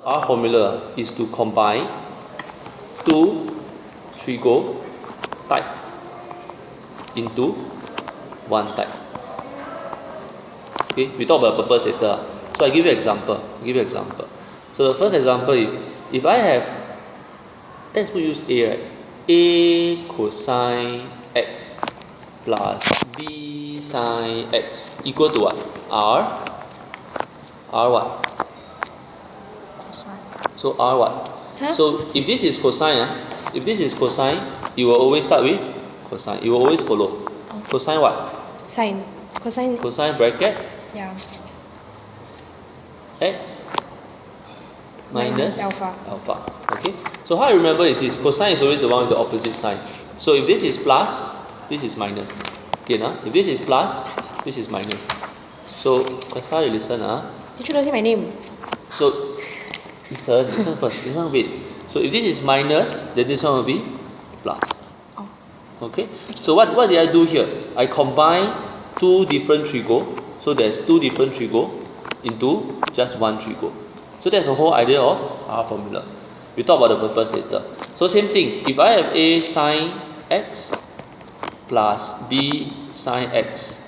R formula is to combine two trigo type into one type. Okay, we talk about purpose later. So I give you example. So the first example, if I have, let's use A, right? A cosine x plus B sine x equal to what? R what? Cosine. So R what? Huh? So if this is cosine, you will always start with cosine. You will always follow. Cosine what? Sine. Cosine. Cosine bracket Yeah. x Minus minus alpha. Okay. So how I remember is this: cosine is always the one with the opposite sign. So if this is plus, this is minus. Okay, if this is plus, this is minus. So let's start. You listen, Did you not say my name? So listen first. This one wait. So if this is minus, then this one will be plus. Oh. Okay. So what did I do here? I combine two different trigo. So there's two different trigo into just one trigo. So that's the whole idea of R formula. We talk about the purpose later. So same thing. If I have A sine x plus B sine x,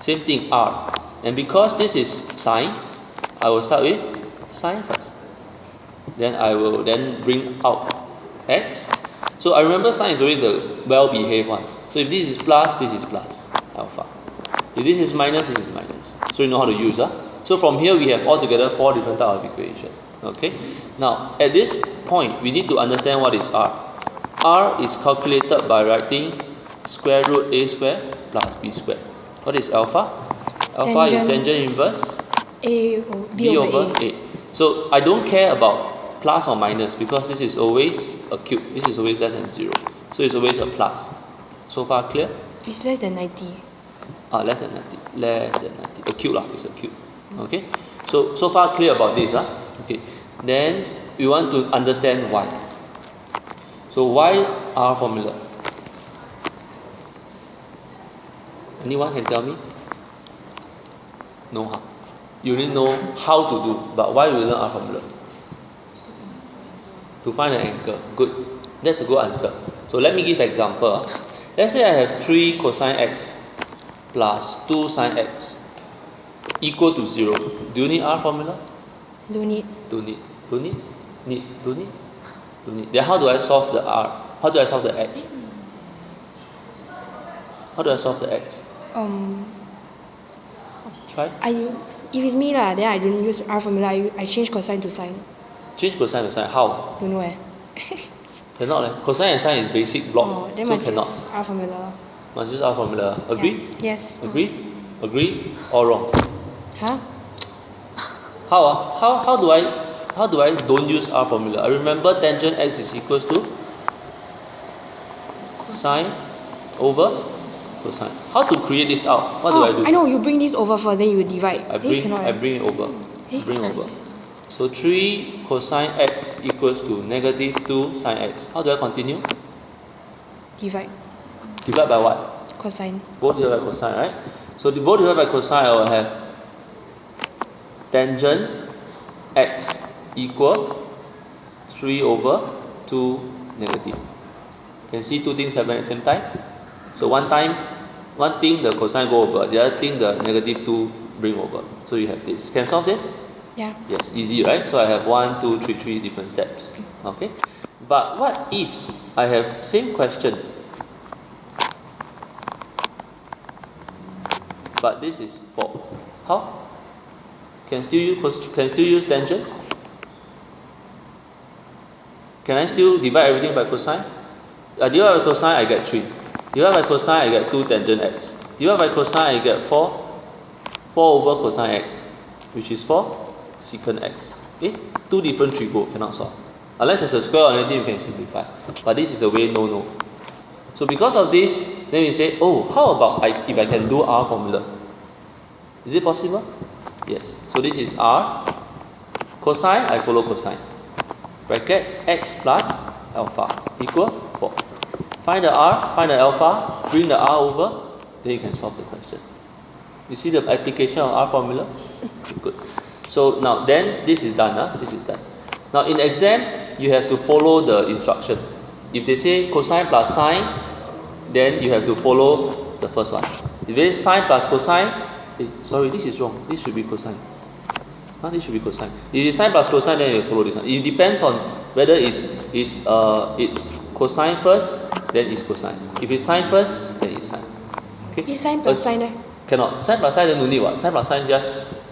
same thing R. And because this is sine, I will start with sine first. Then I will then bring out x. So I remember sine is always the well-behaved one. So if this is plus, this is plus alpha. If this is minus, this is minus. So you know how to use. So from here we have altogether 4 different types of equation. Okay. Now at this point we need to understand what is R. R is calculated by writing square root A square plus B square. What is alpha? Alpha is tangent inverse B over A. So I don't care about plus or minus because this is always a cube. This is always less than 0. So it's always a plus. So far clear? It's less than 90. Less than 90. Less than 90. A cube lah. It's a cube. Okay. So far clear about this. Okay. Then we want to understand why. So why R formula? Anyone can tell me? No. You only know how to do, but why we learn R formula? To find an angle. Good. That's a good answer. So let me give example. Let's say I have 3 cosine x plus 2 sine x equal to 0. Do you need R formula? Don't need. Don't need. Then how do I solve the R? How do I solve the x? How do I solve the x? Try. If it's me lah, then I don't use R formula. I change cosine to sine. Change cosine to sine. How? Don't know Cannot. Cosine and sine is basic block. Then so must cannot. use R formula. Must use R formula. Agree? Yeah. Yes. Agree? Or wrong? Huh? How do I don't use R formula? I remember tangent x is equals to sine over cosine. How to create this out? What do I do? I know, you bring this over first, then you divide. I bring it over. Bring over. So 3 cosine x equals to negative 2 sine x. How do I continue? Divide. Divide by what? Cosine. Both divided by cosine, right? So both divided by cosine, I will have tangent x equal 3 over 2 negative. Can see two things happen at the same time. So one thing the cosine go over, the other thing the negative 2 bring over. So you have this. Can solve this? Yeah. Yes, easy, right? So I have 1, 2, 3 different steps. Okay. But what if I have same question, but this is 4? How? Can still use tangent? Can I still divide everything by cosine? Divide by cosine, I get 3. Divide by cosine, I get 2 tangent x. Divide by cosine, I get 4 over cosine x, which is 4 secant x. Okay? 2 different trigo, cannot solve. Unless there's a square or anything, you can simplify. But this is a way no. So because of this, then we say, how about if I can do R formula? Is it possible? Yes. So this is R. Cosine, I follow cosine. Bracket x plus alpha equal 4. Find the R, find the alpha, bring the R over, then you can solve the question. You see the application of R formula? Good. So now then this is done. This is done. Now in exam you have to follow the instruction. If they say cosine plus sine, then you have to follow the first one. If it's sine plus cosine, sorry, this is wrong. This should be cosine. This should be cosine. If it's sine plus cosine, then you follow this one. It depends on whether it's cosine first, then it's cosine. If it's sine first, then it's sine. Okay? Is sine plus sine eh? Cannot. Sine plus sine then no need what? Sine plus sine just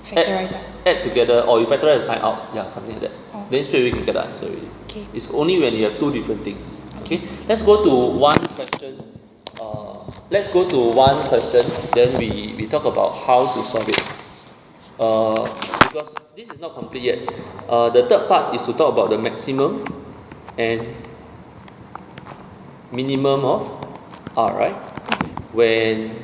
Factorize. add together, or you factorize the sine out. Yeah, something like that. Oh. Then straight away you can get the answer already. Okay. It's only when you have two different things. Okay. Let's go to one question. Let's go to one question. Then we talk about how to solve it. Because this is not complete yet. The third part is to talk about the maximum and minimum of R, right? When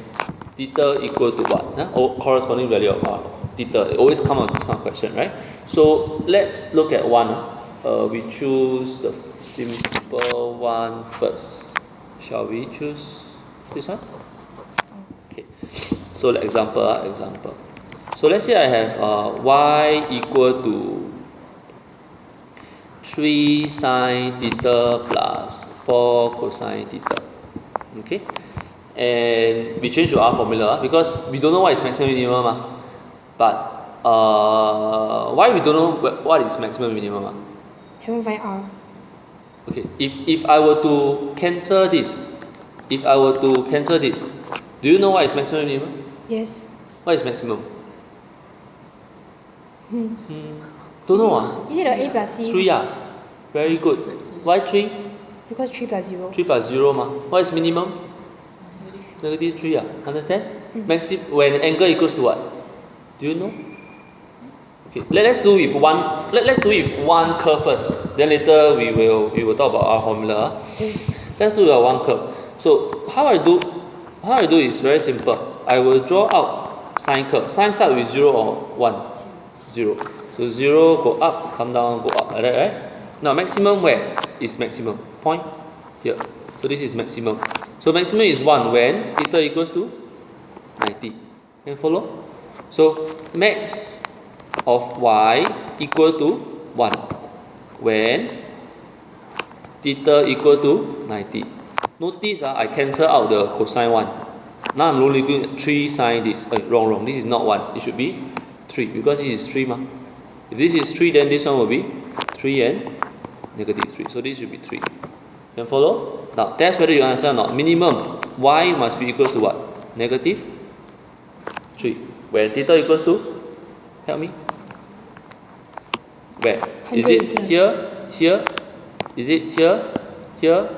theta equal to what? Or corresponding value of R. Theta. It always come out this kind of question, right? So let's look at one. We choose the simple one first. Shall we choose this one? Okay. So example. So let's say I have y equal to 3 sine theta plus 4 cosine theta. Okay? And we change to R formula because we don't know what is maximum minimum. But why we don't know what is maximum minimum? Haven't find R. Okay, if I were to cancel this, do you know what is maximum minimum? Yes. What is maximum? Don't know. Is it the A plus C? 3 very good. Why 3? Because 3 plus 0. 3 plus 0 What is minimum? Negative 3 Understand? When angle equals to what? Do you know? Okay. Let's do with one. Let's do with one curve first. Then later we will talk about our formula. Let's do with one curve. So how I do is very simple. I will draw out sine curve. Sine start with 0 or 1? 0. So 0 go up, come down, go up. Like that, right? Now maximum where is maximum? Point here. So this is maximum. So maximum is 1 when theta equals to 90. Can you follow? So max of y equal to 1 when theta equal to 90. Notice I cancel out the cosine 1. Now I'm only doing 3 sine this. Wrong. This is not 1. It should be 3 because this is 3 If this is 3, then this one will be 3 and negative 3. So this should be 3. Can follow? Now test whether you understand or not. Minimum y must be equals to what? Negative 3. When theta equals to? Tell me. Where? Is it here? Is it here,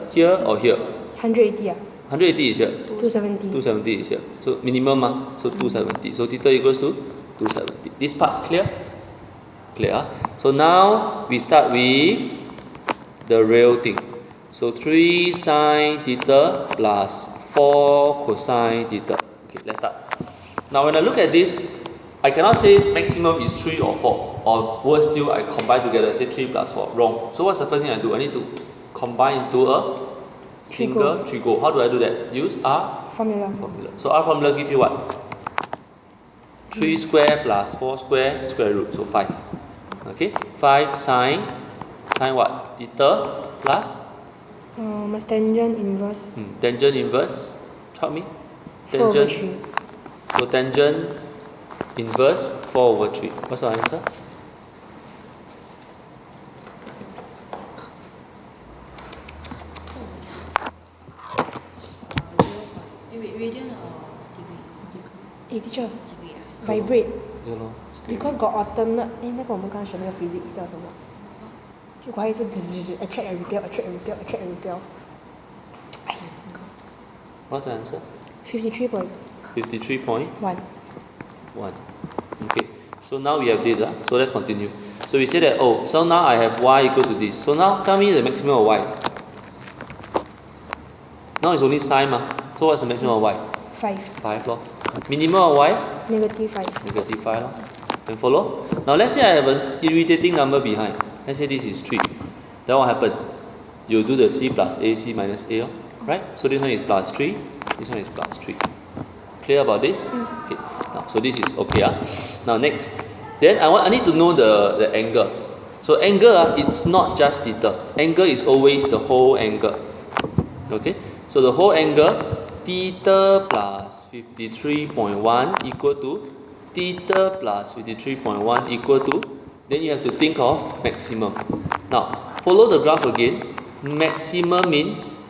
or here? 180 180 is here. 270. 270 is here. So minimum so 270. So theta equals to 270. This part clear? Clear. So now we start with the real thing. So 3 sine theta plus 4 cosine theta. Okay, let's start. Now when I look at this, I cannot say maximum is 3 or 4. Or worse still, I combine together, say 3 plus 4. Wrong. So what's the first thing I do? I need to combine into a single trigo. How do I do that? Use R Formula. So R formula give you what? 3 square plus 4 square, square root. So 5. Okay? 5 sine what? Theta plus? Must tangent inverse. Tangent inverse. Tell me. 4 over Tangent. 3. So tangent inverse 4 over 3. What's the answer? Radian or degree? Teacher, Degree vibrate. Because got alternate. 那个我们刚刚学那个 physics 叫什么？就还一直 attract and repel. What's the answer? 53.1. 53.1. Okay. So now we have this. So let's continue. So we say that, so now I have y equals to this. So now tell me the maximum of y. Now it's only sine So what's the maximum of y? 5. 5 lor. Minimum of y? Negative 5. Negative 5 lor. Can follow? Now let's say I have an irritating number behind. Let's say this is 3. Then what happened? You do the c plus a, c minus a, right? So this one is plus 3. This one is plus 3. Clear about this? Okay. Now, so this is okay. Now next, Then I need to know the angle. So angle, it's not just theta. Angle is always the whole angle. Okay? So the whole angle, theta plus 53.1 equal to theta plus 53.1 equal to, then you have to think of maximum. Now, follow the graph again. Maximum means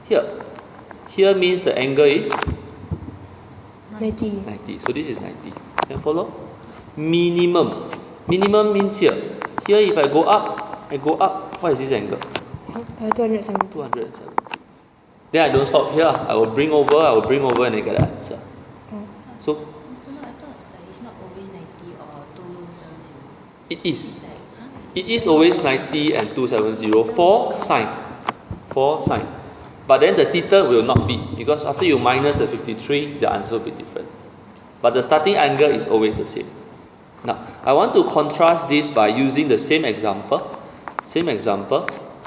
here. Here means the angle is 90. 90. So this is 90. Can follow? Minimum. Minimum means here. Here if I go up, what is this angle? 270. 270. Then I don't stop here. I will bring over and I get the answer. So No, I thought like it's not always 90 or 270. it is. It's like, huh? It is always 90 and 270 for sine. For sine. But then the theta will not be, because after you minus the 53, the answer will be different. But the starting angle is always the same. Now, I want to contrast this by using the same example,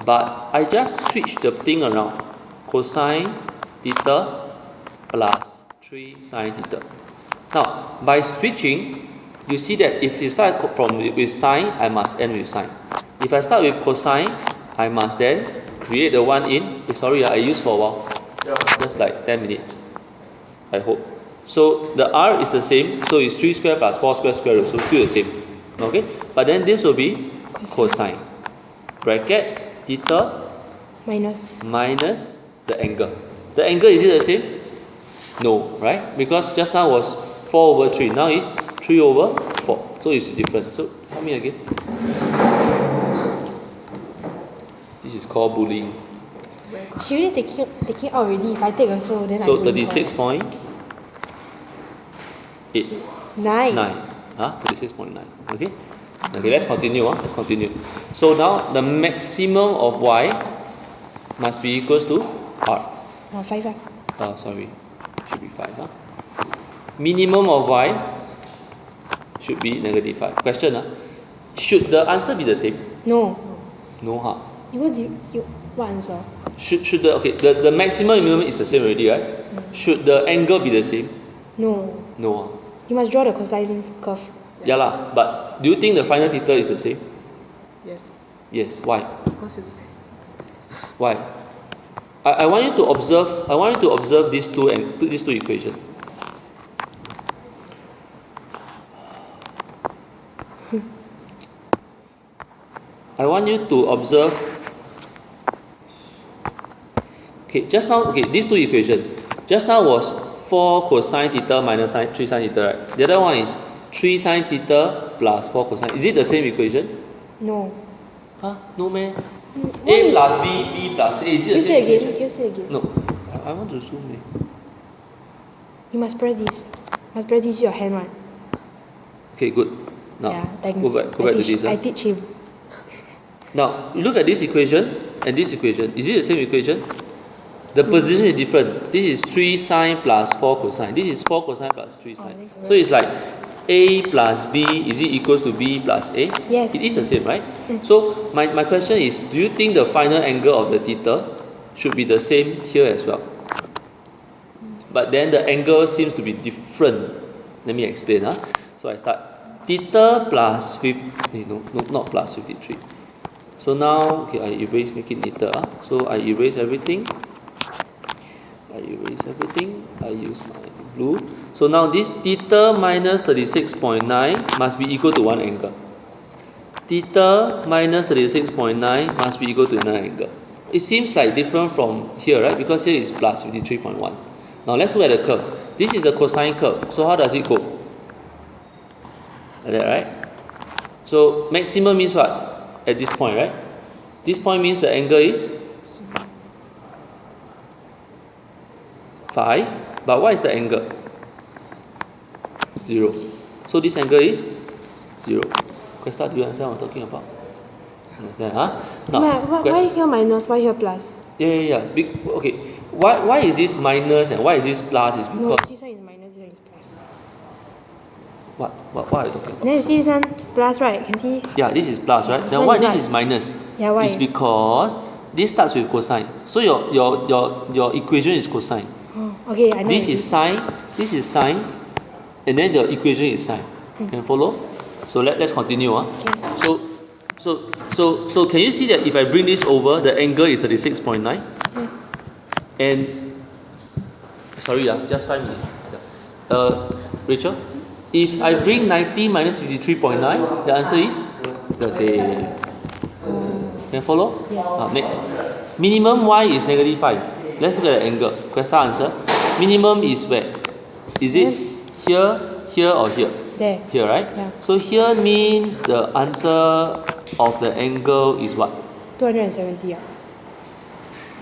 but I just switch the thing around. Cosine theta plus 3 sine theta. Now, by switching, you see that if you start with sine, I must end with sine. If I start with cosine, I must then create the one in. I used for a while, just like 10 minutes, I hope. So the r is the same, so it's 3 square plus 4 square square root, so still the same. Okay, but then this will be cosine. Bracket theta minus the angle. The angle, is it the same? No, right? Because just now was 4 over 3, now is 3 over 4, so it's different. So help me again. This is called bullying. She really taking out already. If I take also, then So I don't 36.8. 9. 36.9. Okay, let's continue. Let's continue. So now the maximum of y must be equals to r. 5. Sorry, should be 5. Minimum of y should be negative 5. Question, should the answer be the same? No. No, What answer? Should the maximum and minimum is the same already, right? Should the angle be the same? No. No. You must draw the cosine curve. Yeah lah, but do you think the final theta is the same? Yes, Yes. Why? because it's Why? I want you to observe. I want you to observe these two equations. I want you to observe. Okay, just now. Okay, these two equations. Just now was 4 cosine theta minus 3 sine theta, right? The other one is 3 sine theta plus 4 cosine. Is it the same equation? No. No man. What A is- plus B, B plus A. Is it Can the you same say again? equation? Can you say again? No, I want to zoom in. You must press this. Must press this with your hand one. Okay, good. Now, Yeah, thanks. go back to this. I teach him. Now, you look at this equation and this equation. Is it the same equation? The position is different. This is 3 sine plus 4 cosine. This is 4 cosine plus 3 sine. that's So it's like A plus B, is it equals to B plus A? Yes. It is the same, right? So my question is, do you think the final angle of the theta should be the same here as well? But then the angle seems to be different. Let me explain. So I start theta plus not plus 53. So now, okay, I erase, make it neater. So I erase everything. I use my blue. So now this theta minus 36.9 must be equal to one angle. Theta minus 36.9 must be equal to another angle. It seems like different from here, right? Because here is plus 53.1. Now let's look at the curve. This is a cosine curve. So how does it go? Like that, right? So maximum means what? At this point, right? This point means the angle is 5. But what is the angle? 0. So this angle is 0. Cresta, do you understand what I'm talking about? Understand? Why here minus? Why here plus? Yeah. Okay. Why is this minus and why is this plus? Is No, because this one is minus, this one is plus. what are you talking about? Then you see this one plus, right? Can see? Yeah, this is plus, right? Then one why is this what? is minus? Yeah, why? It's because this starts with cosine. So your equation is cosine. Oh, okay, I know. This is sine, and then the equation is sine. Can you follow? So let's continue. Okay. So can you see that if I bring this over, the angle is 36.9? Yes. And sorry, just 5 minutes. Rachel, if I bring 90 minus 53.9, the answer is the same. Can you follow? Yes. Next. Minimum y is -5. Let's look at the angle. Questa answer. Minimum is where? Is it here, here, or here? There. Here, right? Yeah. So here means the answer of the angle is what? 270 ah.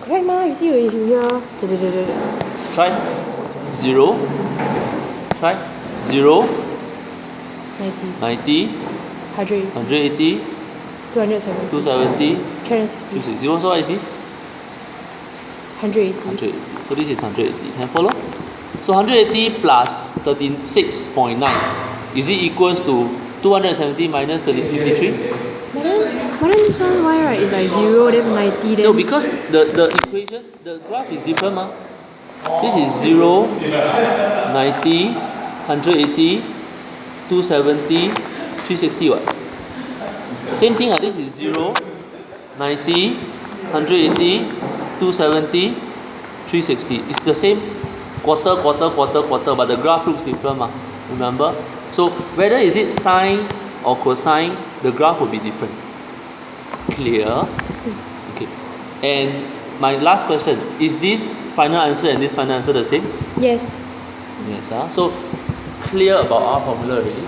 Correct ma? You see you here. Try 0. Try 0, 90. 90, 100. 180, 270. 270, 360. 260. So what is this? 180. 180. So this is 180. Can you follow? So 180 plus 36.9. Is it equals to 270 minus 53? But then this one why right is like 0 then 90 then. No, because the equation, the graph is different ma. This is 0, 90, 180, 270, 360 what? Same thing this is 0, 90, 180, 270, 360. It's the same quarter, but the graph looks different ma. Remember? So whether is it sine or cosine, the graph will be different. Clear? Okay. And my last question, is this final answer and this final answer the same? Yes. Yes. So clear about our formula already?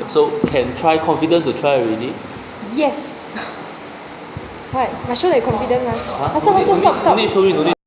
So can try, confident to try already? Yes. What? Must show that you're confident Huh? Stop. No need show me, no need.